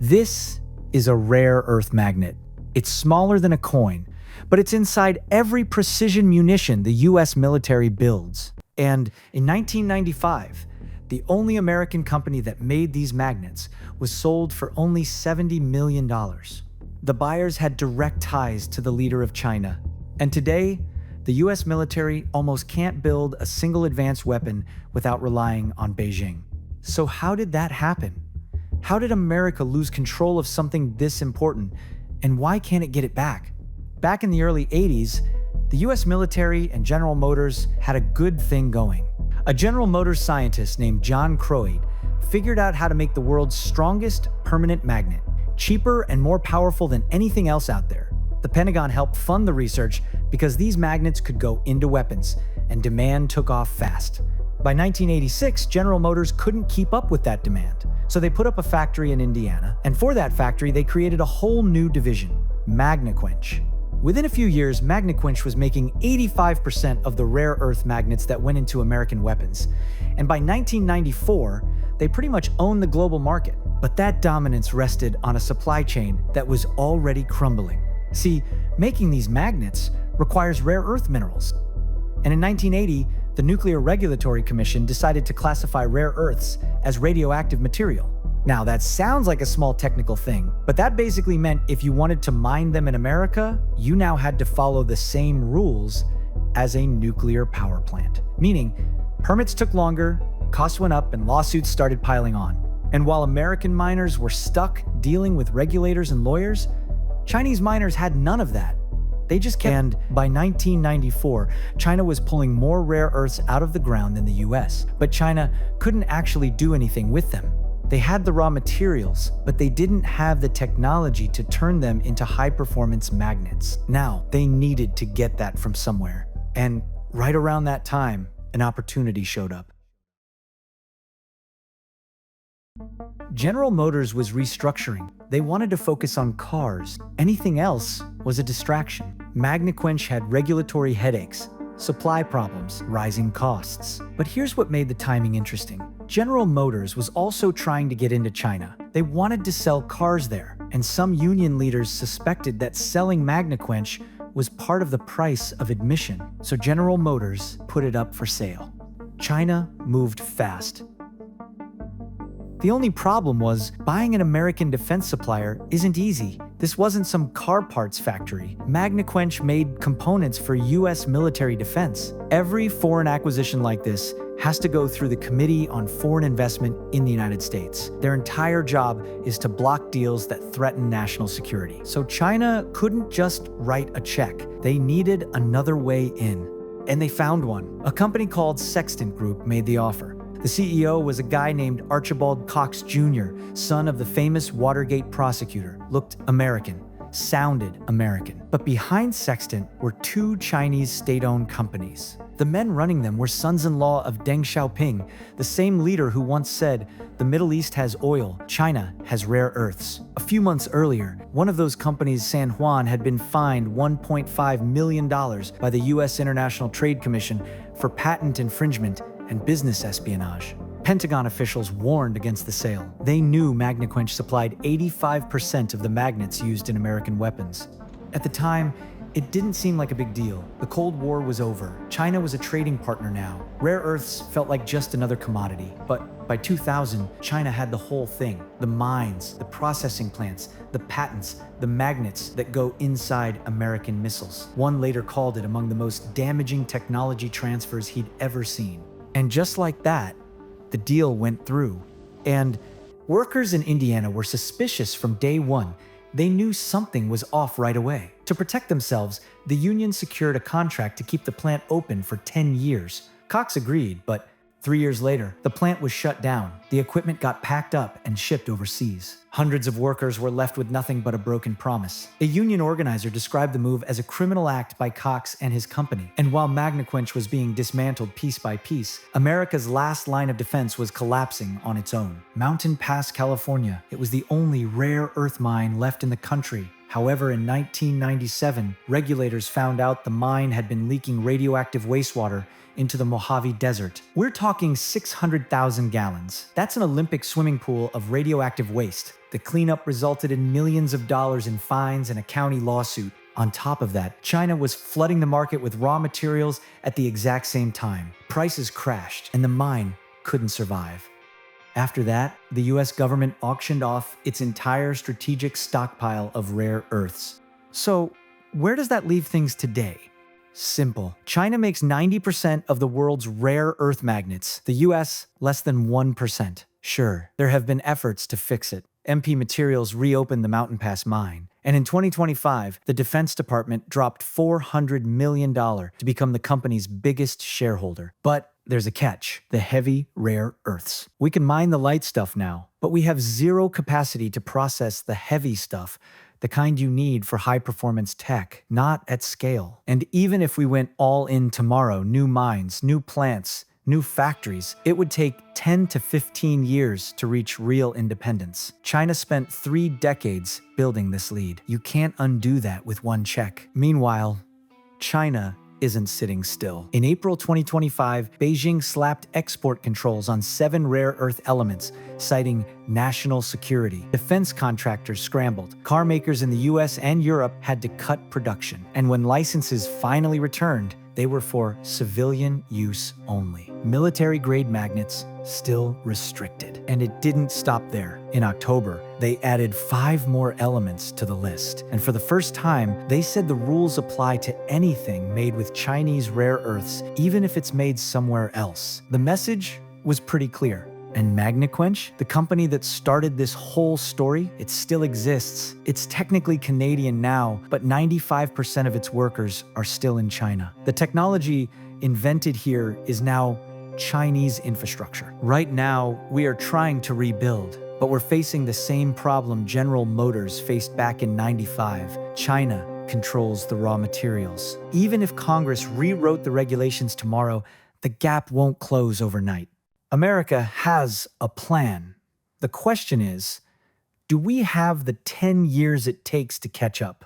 This is a rare earth magnet. It's smaller than a coin, but it's inside every precision munition the US military builds. And in 1995, the only American company that made these magnets was sold for only $70 million. The buyers had direct ties to the leader of China. And today, the US military almost can't build a single advanced weapon without relying on Beijing. So how did that happen? How did America lose control of something this important, and why can't it get it back? Back in the early 80s, the US military and General Motors had a good thing going. A General Motors scientist named John Croyd figured out how to make the world's strongest permanent magnet, cheaper and more powerful than anything else out there. The Pentagon helped fund the research because these magnets could go into weapons, and demand took off fast. By 1986, General Motors couldn't keep up with that demand, so they put up a factory in Indiana, and for that factory, they created a whole new division, Magnequench. Within a few years, Magnequench was making 85% of the rare earth magnets that went into American weapons. And by 1994, they pretty much owned the global market. But that dominance rested on a supply chain that was already crumbling. See, making these magnets requires rare earth minerals. And in 1980, the Nuclear Regulatory Commission decided to classify rare earths as radioactive material. Now, that sounds like a small technical thing, but that basically meant if you wanted to mine them in America, you now had to follow the same rules as a nuclear power plant. Meaning, permits took longer, costs went up, and lawsuits started piling on. And while American miners were stuck dealing with regulators and lawyers, Chinese miners had none of that. They just kept. And by 1994, China was pulling more rare earths out of the ground than the US, but China couldn't actually do anything with them. They had the raw materials, but they didn't have the technology to turn them into high-performance magnets. Now, they needed to get that from somewhere. And right around that time, an opportunity showed up. General Motors was restructuring. They wanted to focus on cars. Anything else was a distraction. Magnequench had regulatory headaches, supply problems, rising costs. But here's what made the timing interesting. General Motors was also trying to get into China. They wanted to sell cars there, and some union leaders suspected that selling Magnequench was part of the price of admission. So General Motors put it up for sale. China moved fast. The only problem was, buying an American defense supplier isn't easy. This wasn't some car parts factory. Magnequench made components for US military defense. Every foreign acquisition like this has to go through the Committee on Foreign Investment in the United States. Their entire job is to block deals that threaten national security. So China couldn't just write a check. They needed another way in. And they found one. A company called Sextant Group made the offer. The CEO was a guy named Archibald Cox Jr., son of the famous Watergate prosecutor. Looked American, sounded American. But behind Sextant were two Chinese state-owned companies. The men running them were sons-in-law of Deng Xiaoping, the same leader who once said, "The Middle East has oil, China has rare earths." A few months earlier, one of those companies, San Juan, had been fined $1.5 million by the US International Trade Commission for patent infringement and business espionage. Pentagon officials warned against the sale. They knew Magnequench supplied 85% of the magnets used in American weapons. At the time, it didn't seem like a big deal. The Cold War was over. China was a trading partner now. Rare earths felt like just another commodity. But by 2000, China had the whole thing. The mines, the processing plants, the patents, the magnets that go inside American missiles. One later called it among the most damaging technology transfers he'd ever seen. And just like that, the deal went through. And workers in Indiana were suspicious from day one. They knew something was off right away. To protect themselves, the union secured a contract to keep the plant open for 10 years. Cox agreed, but 3 years later, the plant was shut down. The equipment got packed up and shipped overseas. Hundreds of workers were left with nothing but a broken promise. A union organizer described the move as a criminal act by Cox and his company. And while Magnequench was being dismantled piece by piece, America's last line of defense was collapsing on its own. Mountain Pass, California. It was the only rare earth mine left in the country. However, in 1997, regulators found out the mine had been leaking radioactive wastewater into the Mojave Desert. We're talking 600,000 gallons. That's an Olympic swimming pool of radioactive waste. The cleanup resulted in millions of dollars in fines and a county lawsuit. On top of that, China was flooding the market with raw materials at the exact same time. Prices crashed, and the mine couldn't survive. After that, the US government auctioned off its entire strategic stockpile of rare earths. So, where does that leave things today? Simple. China makes 90% of the world's rare earth magnets, the US less than 1%. Sure, there have been efforts to fix it. MP Materials reopened the Mountain Pass mine, and in 2025, the Defense Department dropped $400 million to become the company's biggest shareholder. But there's a catch: the heavy, rare earths. We can mine the light stuff now, but we have zero capacity to process the heavy stuff, the kind you need for high-performance tech, not at scale. And even if we went all in tomorrow, new mines, new plants, new factories, it would take 10 to 15 years to reach real independence. China spent 3 decades building this lead. You can't undo that with one check. Meanwhile, China isn't sitting still. In April 2025, Beijing slapped export controls on 7 rare earth elements, citing national security. Defense contractors scrambled. Car makers in the US and Europe had to cut production. And when licenses finally returned, they were for civilian use only. Military-grade magnets still restricted. And it didn't stop there. In October, they added 5 more elements to the list. And for the first time, they said the rules apply to anything made with Chinese rare earths, even if it's made somewhere else. The message was pretty clear. And Magnequench, the company that started this whole story, it still exists. It's technically Canadian now, but 95% of its workers are still in China. The technology invented here is now Chinese infrastructure. Right now, we are trying to rebuild, but we're facing the same problem General Motors faced back in '95. China controls the raw materials. Even if Congress rewrote the regulations tomorrow, the gap won't close overnight. America has a plan. The question is, do we have the 10 years it takes to catch up?